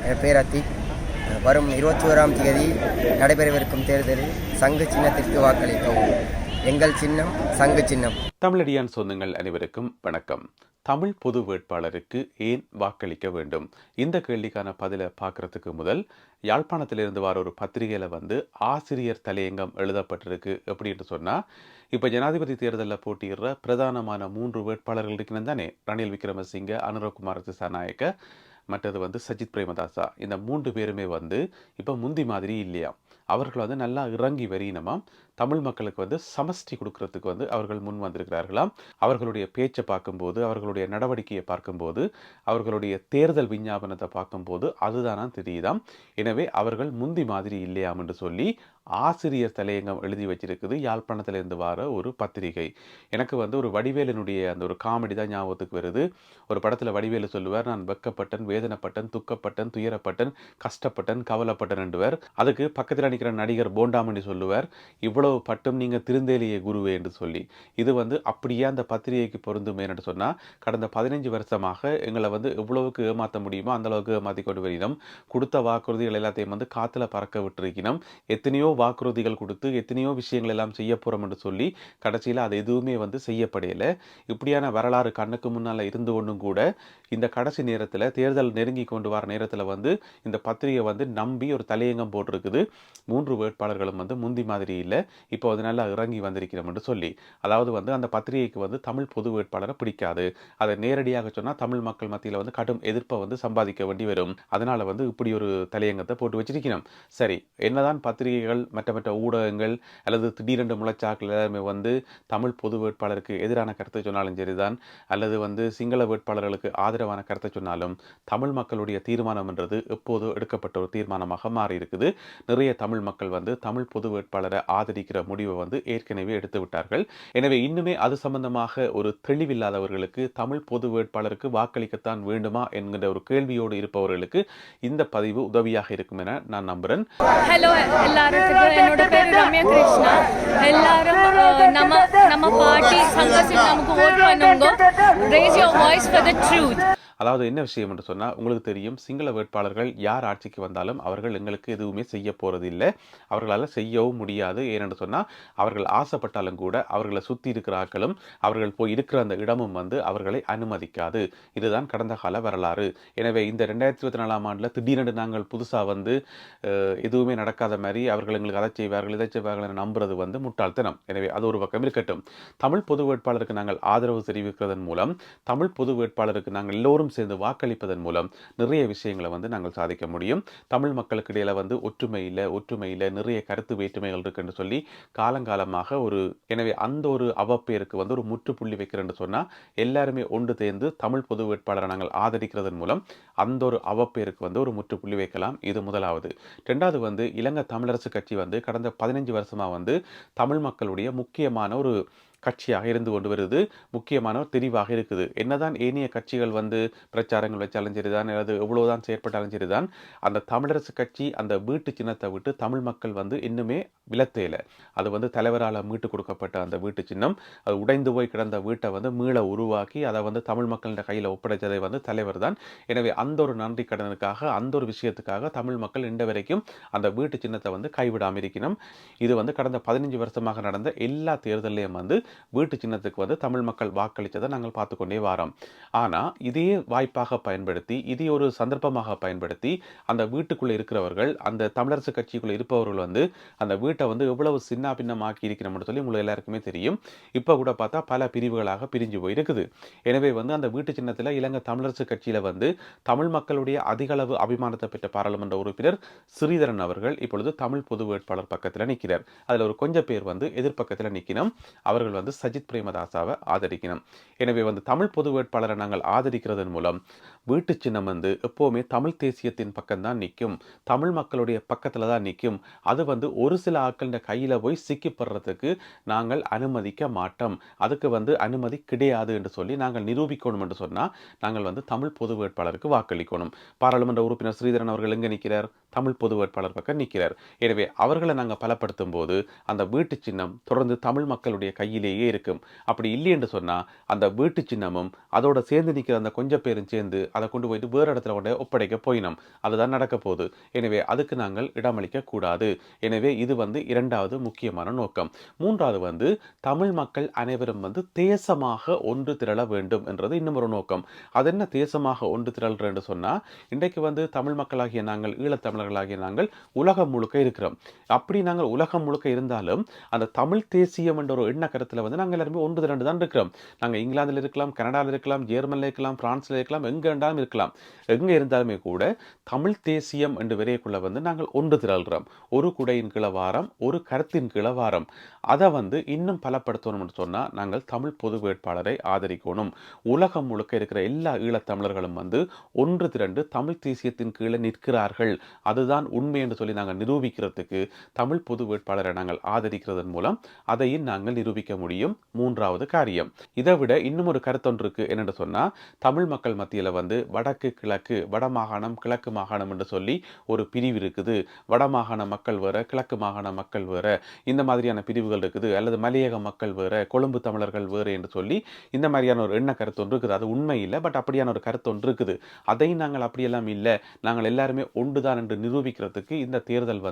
என் பேர் அத்திக். வரும் 21ஆம் தேதி நடைபெறவிருக்கும் தேர்தலில் சங்கு சின்னத்திற்கு வாக்களிக்கவும். எங்கள் சின்னம் சங்கு சின்னம். தமிழடியான் சொந்தங்கள் அனைவருக்கும் வணக்கம். தமிழ் பொது வேட்பாளருக்கு ஏன் வாக்களிக்க வேண்டும்? இந்த கேள்விக்கான பதிலை பார்க்கறதுக்கு முதல் யாழ்ப்பாணத்திலிருந்து வர ஒரு பத்திரிகையில் ஆசிரியர் தலையங்கம் எழுதப்பட்டிருக்கு. எப்படின்னு சொன்னால், இப்போ ஜனாதிபதி தேர்தலில் போட்டியிடுற பிரதானமான 3 வேட்பாளர்கள் இருக்கிறது தானே, ரணில் விக்ரமசிங்க, அனுரகுமார திசாநாயக்க, மற்றது சஜித் பிரேமதாசா. இந்த 3 பேருமே இப்போ முந்தி மாதிரி இல்லையா, அவர்கள் நல்லா இறங்கி வரினமாம் தமிழ் மக்களுக்கு சமஷ்டி கொடுக்கறதுக்கு அவர்கள் முன் வந்திருக்கிறார்களாம். அவர்களுடைய பேச்சை பார்க்கும்போது, அவர்களுடைய நடவடிக்கையை பார்க்கும்போது, அவர்களுடைய தேர்தல் விஞ்ஞாபனத்தை பார்க்கும்போது அதுதானா தெரியுதாம். எனவே அவர்கள் முந்தி மாதிரி இல்லையாம் என்று சொல்லி ஆசிரியர் தலையங்கம் எழுதி வச்சிருக்குது யாழ்ப்பாணத்திலிருந்து வர ஒரு பத்திரிகை. எனக்கு ஒரு வடிவேலனுடைய அந்த ஒரு காமெடி தான் ஞாபகத்துக்கு வருது. ஒரு படத்தில் வடிவேலு சொல்லுவார், நான் வெக்கப்பட்டன், வேதனைப்பட்டன், துக்கப்பட்டன், துயரப்பட்டன், கஷ்டப்பட்டன், கவலைப்பட்டன் என்றுவர். அதுக்கு பக்கத்தில் நிற்கிற நடிகர் போண்டாமணி சொல்லுவார், இவ்வளவு பட்டும் நீங்க திருந்தேலியே குருவே என்று சொல்லி. இது அப்படியே அந்த பத்திரிகைக்கு பொருந்துமே என்று சொன்னால், கடந்த 15 வருஷமாக எங்களை எவ்வளவுக்கு ஏமாற்ற முடியுமோ அந்த அளவுக்கு ஏமாற்றி கொண்டு வரினோம். கொடுத்த வாக்குறுதிகள் எல்லாத்தையும் காத்துல பறக்க விட்டுருக்கணும். எத்தனையோ வாக்குறுதிகள் கொடுத்து எத்தனையோ விஷயங்கள் எல்லாம் செய்ய போறோம் என்று சொல்லி கடைசியில் அது எதுவுமே செய்யப்படையல. இப்படியான வரலாறு கண்ணுக்கு முன்னால இருந்து கொண்டும் கூட இந்த கடைசி நேரத்தில், தேர்தல் நெருங்கி கொண்டு வர நேரத்தில் இந்த பத்திரிகை நம்பி ஒரு தலையங்கம் போட்டிருக்குது. 3 வேட்பாளர்களும் முந்தி மாதிரி இல்லை, இப்போ நல்லா இறங்கி வந்திருக்கிறோம் என்று சொல்லி. அதாவது அந்த பத்திரிகைக்கு தமிழ் பொது வேட்பாளரை பிடிக்காது. அதை நேரடியாக சொன்னால் தமிழ் மக்கள் மத்தியில் கடும் எதிர்ப்பை சம்பாதிக்க வேண்டி வரும். அதனால இப்படி ஒரு தலையங்கத்தை போட்டு வச்சிருக்கணும். சரி, என்னதான் பத்திரிகைகள் மற்ற ஊடகங்கள் அல்லது திடீரென்று முளைச்சாக்கள் எல்லாருமே தமிழ் பொது வேட்பாளருக்கு எதிரான கருத்தை சொன்னாலும் சரிதான், அல்லது சிங்கள வேட்பாளர்களுக்கு ஆதரவான கருத்தை சொன்னாலும், தமிழ் மக்களுடைய தீர்மானம் என்றது எப்போதோ எடுக்கப்பட்ட ஒரு தீர்மானமாக மாறி இருக்குது. நிறைய தமிழ் மக்கள் தமிழ் பொது வேட்பாளரை ஆதரிக்கிற முடிவை ஏற்கனவே எடுத்து விட்டார்கள். எனவே இன்னுமே அது சம்பந்தமாக ஒரு தெளிவில்லாதவர்களுக்கு, தமிழ் பொது வேட்பாளருக்கு வாக்களிக்கத்தான் வேண்டுமா என்கிற ஒரு கேள்வியோடு இருப்பவர்களுக்கு இந்த பதிவு உதவியாக இருக்கும் என நான் நம்புறேன். ஹலோ எல்லாருக்கும், என்னோட பேர் ரம்யா கிருஷ்ணா. எல்லாரும் நம்ம பார்ட்டி சங்கத்தில் நமக்கு ஓட் பண்ணுங்க. Raise your voice for the truth. அதாவது என்ன விஷயம் என்று சொன்னால், உங்களுக்கு தெரியும், சிங்கள வேட்பாளர்கள் யார் ஆட்சிக்கு வந்தாலும் அவர்கள் எங்களுக்கு எதுவுமே செய்ய போகிறது இல்லை, அவர்களால் செய்யவும் முடியாது. ஏனென்று சொன்னால், அவர்கள் ஆசைப்பட்டாலும் கூட அவர்களை சுற்றி இருக்கிற ஆட்களும் அவர்கள் போய் இருக்கிற அந்த இடமும் அவர்களை அனுமதிக்காது. இதுதான் கடந்த கால வரலாறு. எனவே இந்த 2024ஆம் ஆண்டில் திடீரென்று நாங்கள் புதுசாக எதுவுமே நடக்காத மாதிரி அவர்கள் எங்களுக்கு அதை செய்வார்கள் இதை செய்வார்கள் என நம்புறது முட்டாள்தனம். எனவே அது ஒரு பக்கம் இருக்கட்டும். தமிழ் பொது வேட்பாளருக்கு நாங்கள் ஆதரவு தெரிவிக்கிறதன் மூலம், தமிழ் பொது வேட்பாளருக்கு நாங்கள் எல்லோரும் சேர்ந்து வாக்களிப்பதன் மூலம் நிறைய விஷயங்களை நாங்கள் சாதிக்க முடியும். தமிழ் மக்களுக்கு இடையில ஒற்றுமை இல்லை, நிறைய கருத்து வேற்றுமைகள் இருக்கு என்று சொல்லி காலங்காலமாக எனவே அந்த ஒரு அவப்பேருக்கு ஒரு முற்றுப்புள்ளி வைக்கிறேன்னு சொன்னா, எல்லாருமே ஒன்று சேர்ந்து தமிழ் பொது வேட்பாளரை நாங்கள் ஆதரிக்கிறதன் மூலம் அந்த ஒரு அவப்பேருக்கு ஒரு முற்றுப்புள்ளி வைக்கலாம். இது முதலாவது. இரண்டாவது, இலங்கை தமிழரசு கட்சி கடந்த 15 வருஷமா தமிழ் மக்களுடைய முக்கியமான ஒரு கட்சியாக இருந்து கொண்டு வருது. முக்கியமான தெரிவாக இருக்குது. என்னதான் ஏனைய கட்சிகள் பிரச்சாரங்கள் வச்சாலும் சரிதான், அல்லது எவ்வளவுதான் செயற்பட்டாலும் சரிதான், அந்த தமிழரசு கட்சி அந்த வீட்டு சின்னத்தை விட்டு தமிழ் மக்கள் இன்னுமே விலத்தையில. அது தலைவரால் மீட்டு கொடுக்கப்பட்ட அந்த வீட்டு சின்னம், அது உடைந்து போய் கிடந்த வீட்டை மீள உருவாக்கி அதை தமிழ் மக்களின் கையில் ஒப்படைத்ததை தலைவர் தான். எனவே அந்த ஒரு நன்றி கடனுக்காக, அந்த ஒரு விஷயத்துக்காக தமிழ் மக்கள் இன்று வரைக்கும் அந்த வீட்டு சின்னத்தை கைவிடாமல் இருக்கணும். இது கடந்த 15 வருஷமாக நடந்த எல்லா தேர்தலையும் வீட்டு சின்னத்துக்கு தமிழ் மக்கள் வாக்களித்ததை நாங்கள் பார்த்து கொண்டே வாரோம். ஆனால் இதே வாய்ப்பாக பயன்படுத்தி, இதே ஒரு சந்தர்ப்பமாக பயன்படுத்தி, அந்த வீட்டுக்குள்ளே இருக்கிறவர்கள், அந்த தமிழரசு கட்சிக்குள்ளே இருப்பவர்கள் அந்த வீட்டை எவ்வளவு சின்ன பின்னமாக்கி இருக்கிறோம்னு சொல்லி உங்களுக்கு எல்லாருக்குமே தெரியும். இப்போ கூட பார்த்தா பல பிரிவுகளாக பிரிஞ்சு போயிருக்குது. எனவே அந்த வீட்டு சின்னத்தில் இலங்கை தமிழரசு கட்சியில் தமிழ் மக்களுடைய அதிகளவு அபிமானத்தை பெற்ற பாராளுமன்ற உறுப்பினர் ஸ்ரீதரன் அவர்கள் இப்பொழுது தமிழ் பொது வேட்பாளர் பக்கத்தில் நிற்கிறார். அதில் ஒரு கொஞ்சம் பேர் எதிர்பக்கத்தில் நிற்கணும். அவர்கள் சஜித் பிரேமதாசாவை ஆதரிக்கணும். எனவே தமிழ் பொது வேட்பாளரை நாங்கள் ஆதரிக்கிறதன் மூலம் வீட்டு சின்னம் எப்போவுமே தமிழ் தேசியத்தின் பக்கம் தான் நிற்கும், தமிழ் மக்களுடைய பக்கத்தில் தான் நிற்கும். அது ஒரு சில ஆட்களின் கையில் போய் சிக்கிப்படுறதுக்கு நாங்கள் அனுமதிக்க மாட்டோம். அதுக்கு அனுமதி கிடையாது என்று சொல்லி நாங்கள் நிரூபிக்கணும் என்று சொன்னால், நாங்கள் தமிழ் பொது வேட்பாளருக்கு வாக்களிக்கணும். பாராளுமன்ற உறுப்பினர் ஸ்ரீதரன் அவர்கள் எங்கே நிற்கிறார்? தமிழ் பொது வேட்பாளர் பக்கம் நிற்கிறார். எனவே அவர்களை நாங்கள் பலப்படுத்தும் போது அந்த வீட்டு சின்னம் தொடர்ந்து தமிழ் மக்களுடைய கையிலேயே இருக்கும். அப்படி இல்லை என்று சொன்னால், அந்த வீட்டு சின்னமும் அதோட சேர்ந்து நிற்கிற அந்த கொஞ்சம் பேரும் சேர்ந்து அதை கொண்டு போயிட்டு வேறு இடத்துல கொண்டு ஒப்படைக்க போயினோம். அதுதான் நடக்க போகுது. எனவே அதுக்கு நாங்கள் இடமளிக்க கூடாது. எனவே இது இரண்டாவது முக்கியமான நோக்கம். மூன்றாவது தமிழ் மக்கள் அனைவரும் தேசமாக ஒன்று திரள வேண்டும் என்றது இன்னும் ஒரு நோக்கம். அது என்ன தேசமாக ஒன்று திரள்றேன்னு சொன்னா, இன்றைக்கு தமிழ் மக்களாகிய நாங்கள், ஈழத்தமிழர்களாகிய நாங்கள் உலகம் முழுக்க இருக்கிறோம். அப்படி நாங்கள் உலகம் முழுக்க இருந்தாலும் அந்த தமிழ் தேசியம் என்ற ஒரு எண்ண கருத்துல நாங்கள் எல்லாருமே ஒன்று திரண்டு தான் இருக்கிறோம். நாங்கள் இங்கிலாந்தில் இருக்கலாம், கனடாவில் இருக்கலாம், ஜெர்மனில் இருக்கலாம், பிரான்ஸ்ல இருக்கலாம், எங்க இருந்தாலும் இருக்கலாம். எங்க இருந்தாலுமே கூட தமிழ் தேசியம் என்று விரைக்குள்ள நாங்கள் ஒன்று திரள்கிறோம். ஒரு குடையின் கீழ வாரம், ஒரு கருத்தின் கீழ வாரம். அதை இன்னும் பலப்படுத்தணும் என்று சொன்னா நாங்கள் தமிழ் பொது வேட்பாளரை ஆதரிக்கணும். உலகம் முழுக்க இருக்கிற எல்லா ஈழத்தமிழர்களும் ஒன்று திரண்டு தமிழ் தேசியத்தின் கீழே நிற்கிறார்கள், அதுதான் உண்மை என்று சொல்லி நாங்கள் நிரூபிக்கிறதுக்கு தமிழ் பொது வேட்பாளரை நாங்கள் ஆதரிக்கிறதன் மூலம் அதையும் நாங்கள் நிரூபிக்க முடியும். மூன்றாவது காரியம். இதை விட இன்னும் ஒரு கருத்தொன்று இருக்கு. என்னென்னு சொன்னா, தமிழ் மக்கள் மத்தியில வடக்கு கிழக்கு, வடமாகாணம் கிழக்கு மாகாணம் என்று சொல்லி ஒரு பிரிவு இருக்குது. வடமாகாண மக்கள் வேற, கிழக்கு மாகாண மக்கள் வேற, இந்த மாதிரியான பிரிவுகள் இருக்குது. அல்லது மலையக மக்கள் வேற, கொழும்பு தமிழர்கள் வேறு என்று சொல்லி இந்த மாதிரியான ஒரு எண்ண கருத்து ஒன்று இருக்குது. அது உண்மை இல்லை, பட் அப்படியான ஒரு கருத்து ஒன்று இருக்குது. அதை நாங்கள் அப்படியெல்லாம் இல்லை, நாங்கள் எல்லாருமே ஒன்றுதான் என்று நிரூபிக்கிறதுக்கு இந்த தேர்தல்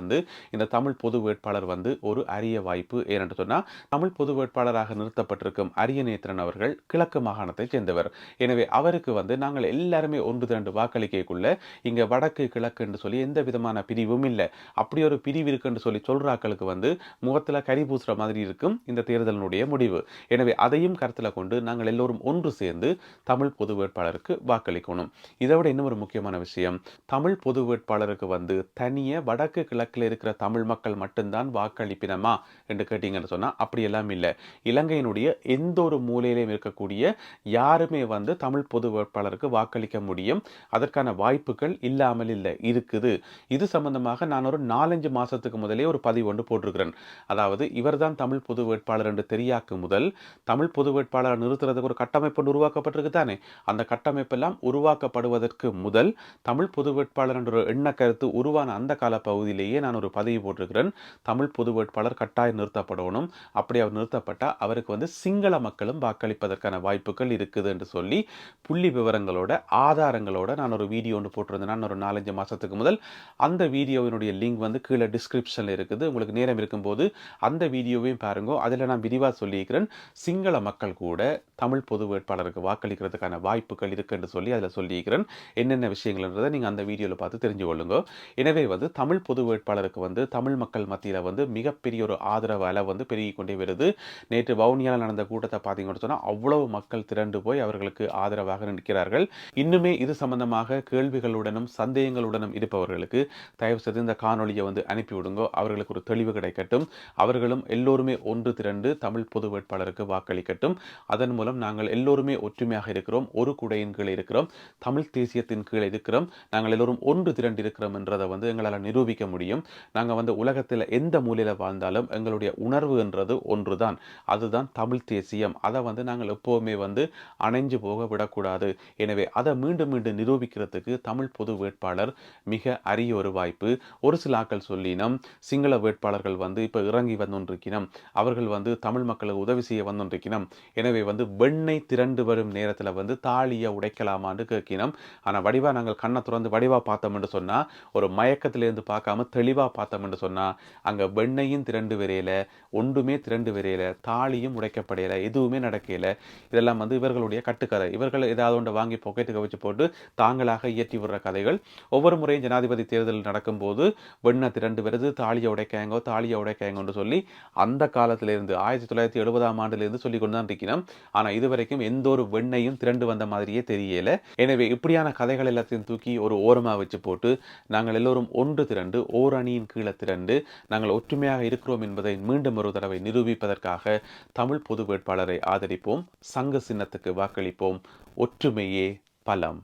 இந்த தமிழ் பொது வேட்பாளர் ஒரு அரிய வாய்ப்பு. ஏனென்று சொன்னால், தமிழ் பொது வேட்பாளராக நிறுத்தப்பட்டிருக்கும் அரியநேத்திரன் அவர்கள் கிழக்கு மாகாணத்தை சேர்ந்தவர். எனவே அவருக்கு நாங்கள் எல்லாருமே ஒன்று திரண்டு வாக்களிக்கக்குள்ள இங்க வடக்கு கிழக்கு என்று சொல்லி எந்த விதமான பிரிவும் இல்லை. அப்படி ஒரு பிரிவு இருக்குன்னு சொல்லி சொல்றாக்களுக்கு முகத்துல கரி பூசுற மாதிரி இருக்கும் இந்த தேர்தலினுடைய முடிவு. எனவே அதையும் கருத்தில் கொண்டு நாங்கள் எல்லோரும் ஒன்று சேர்ந்து தமிழ் பொது வேட்பாளருக்கு வாக்களிக்கணும். இதை விட இன்னும் ஒரு முக்கியமான விஷயம், தமிழ் பொது வேட்பாளருக்கு தனிய வடக்கு கிழக்கில் இருக்கிற தமிழ் மக்கள் மட்டும்தான் வாக்களிப்பினமா என்று கேட்டீங்கன்னு சொன்னா அப்படி எல்லாம் இல்லை. இலங்கையினுடைய எந்த ஒரு மூலையிலும் இருக்கக்கூடிய யாருமே தமிழ் பொது வேட்பாளருக்கு வாக்களிக்க முடியும். அதற்கான வாய்ப்புகள் இல்லாமல் இல்லை, இருக்குது. இது சம்பந்தமாக நான் ஒரு 4-5 மாசத்துக்கு முதலே ஒரு பதிவு ஒன்று போட்டிருக்கிறேன். அதாவது இவர்தான் தமிழ் பொது வேட்பாளர் என்று தெரியாக்கு முதல் தமிழ் பொது வேட்பாளர் நிறுத்துறதுக்கு ஒரு கட்டமைப்பு உருவாக்கப்பட்டிருக்கு தானே. அந்த கட்டமைப்பெல்லாம் உருவாக்கப்படுவதற்கு முதல் தமிழ் பொது வேட்பாளர் என்ற ஒரு எண்ண கருத்து உருவான அந்த கால பகுதியிலேயே நான் ஒரு பதிவு போட்டிருக்கிறேன். தமிழ் பொது வேட்பாளர் கட்டாயம் நிறுத்தப்படணும். அப்படி அவர் நிறுத்தப்பட்டால் அவருக்கு சிங்கள மக்களும் வாக்களிப்பதற்கான வாய்ப்புகள் இருக்குது என்று சொல்லி புள்ளி விவரங்களோட ஆதாரங்களோட நான் ஒரு வீடியோ ஒன்று போட்டிருந்தேன். நான் ஒரு 4-5 மாசத்துக்கு முதல். அந்த வீடியோவினுடைய லிங்க் கீழே டிஸ்கிரிப்ஷன்ல இருக்குது. உங்களுக்கு நேரம் இருக்கும்போது அந்த வீடியோவையும் பாருங்க. அதில் நான் விரிவாக சொல்லியிருக்கிறேன். சிங்கள மக்கள் கூட தமிழ் பொது வேட்பாளருக்கு வாக்களிக்கிறதுக்கான வாய்ப்புகள் இருக்கு என்று சொல்லி அதில் சொல்லியிருக்கிறேன். என்னென்ன விஷயங்கள்ன்றதை நீங்கள் அந்த வீடியோவில் பார்த்து தெரிஞ்சு கொள்ளுங்க. எனவே தமிழ் பொது வேட்பாளருக்கு தமிழ் மக்கள் மத்தியில் மிகப்பெரிய ஒரு ஆதரவு அலை பெருகி கொண்டே வருது. நேற்று வவுனியாவில் நடந்த கூட்டத்தை பார்த்தீங்கன்னு சொன்னால் அவ்வளவு மக்கள் திரண்டு போய் அவர்களுக்கு ஆதரவாக நிற்கிறார்கள். இன்னுமே இது சம்பந்தமாக கேள்விகளுடனும் சந்தேகங்களுடனும் இருப்பவர்களுக்கு தயவு செய்து இந்த காணொலியை அனுப்பி விடுங்க. அவர்களுக்கு ஒரு தெளிவு கிடைக்கட்டும். அவர்களும் எல்லோருமே ஒன்று திரண்டு தமிழ் பொது வேட்பாளருக்கு வாக்களிக்கட்டும். அதன் மூலம் நாங்கள் எல்லோருமே ஒற்றுமையாக இருக்கிறோம், ஒரு குடையின் கீழே இருக்கிறோம், தமிழ் தேசியத்தின் கீழே இருக்கிறோம், நாங்கள் எல்லோரும் ஒன்று திரண்டு இருக்கிறோம் என்றதை எங்களால் நிரூபிக்க முடியும். நாங்கள் உலகத்தில் எந்த மூலையில் வாழ்ந்தாலும் எங்களுடைய உணர்வு என்றது ஒன்றுதான், அதுதான் தமிழ் தேசியம். அதை நாங்கள் எப்போவுமே அணைஞ்சு போக விடக்கூடாது. எனவே அதை மீண்டும் மீண்டும் நிரூபிக்கிறதுக்கு தமிழ் பொது வேட்பாளர் மிக அரிய ஒரு வாய்ப்பு. ஒரு சில ஆக்கள் சொல்லினோம் சிங்கள வேட்பாளர்கள் இப்போ இறங்கி வந்துருக்கணும், அவர்கள் தமிழ் மக்களுக்கு உதவி செய்ய வந்துருக்கணும். எனவே வெண்ணெய் திரண்டு வரும் நேரத்தில் தாலியை உடைக்கலாமான்னு கேட்கணும். ஆனால் வடிவா நாங்கள் கண்ணை திறந்து வடிவா பார்த்தோம் என்று சொன்னா, ஒரு மயக்கத்திலிருந்து பார்க்காம தெளிவா பார்த்தோம் என்று சொன்னா, அங்க வெண்ணையும் திரண்டு வரையில, ஒன்றுமே திரண்டு வரையில, தாலியும் உடைக்கப்படையில, எதுவுமே நடக்கல. இதெல்லாம் இவர்களுடைய கட்டுக்கதை. இவர்கள் ஏதாவது ஒன்று வாங்கி பாக்கெட்டுக்கு வச்சு போட்டு தாங்களாக இயற்றி விடுற கதைகள். ஒவ்வொரு முறையும் ஜனாதிபதி தேர்தல் நடக்கும்போது வெண்ணெய் திரண்டு வருது, தாலியை உடைக்காங்கன்னு சொல்லி அந்த காலத்திலிருந்து 1970ஆம் ஆண்டிலிருந்து சொல்லி கொண்டு தான் இருக்கணும். ஆனால் இதுவரைக்கும் எந்த ஒரு வெண்ணையும் திரண்டு வந்த மாதிரியே தெரியல. எனவே இப்படியான கதைகள் எல்லாத்தையும் தூக்கி ஒரு ஓரமாக வச்சு போட்டு நாங்கள் எல்லோரும் ஒன்று திரண்டு ஓர் அணியின் கீழே திரண்டு நாங்கள் ஒற்றுமையாக இருக்கிறோம் என்பதை மீண்டும் ஒரு தடவை நிரூபிப்பதற்காக தமிழ் பொது வேட்பாளரை ஆதரிப்போம், சங்க சின்னத்துக்கு வாக்களிப்போம். ஒற்றுமையே பலம்.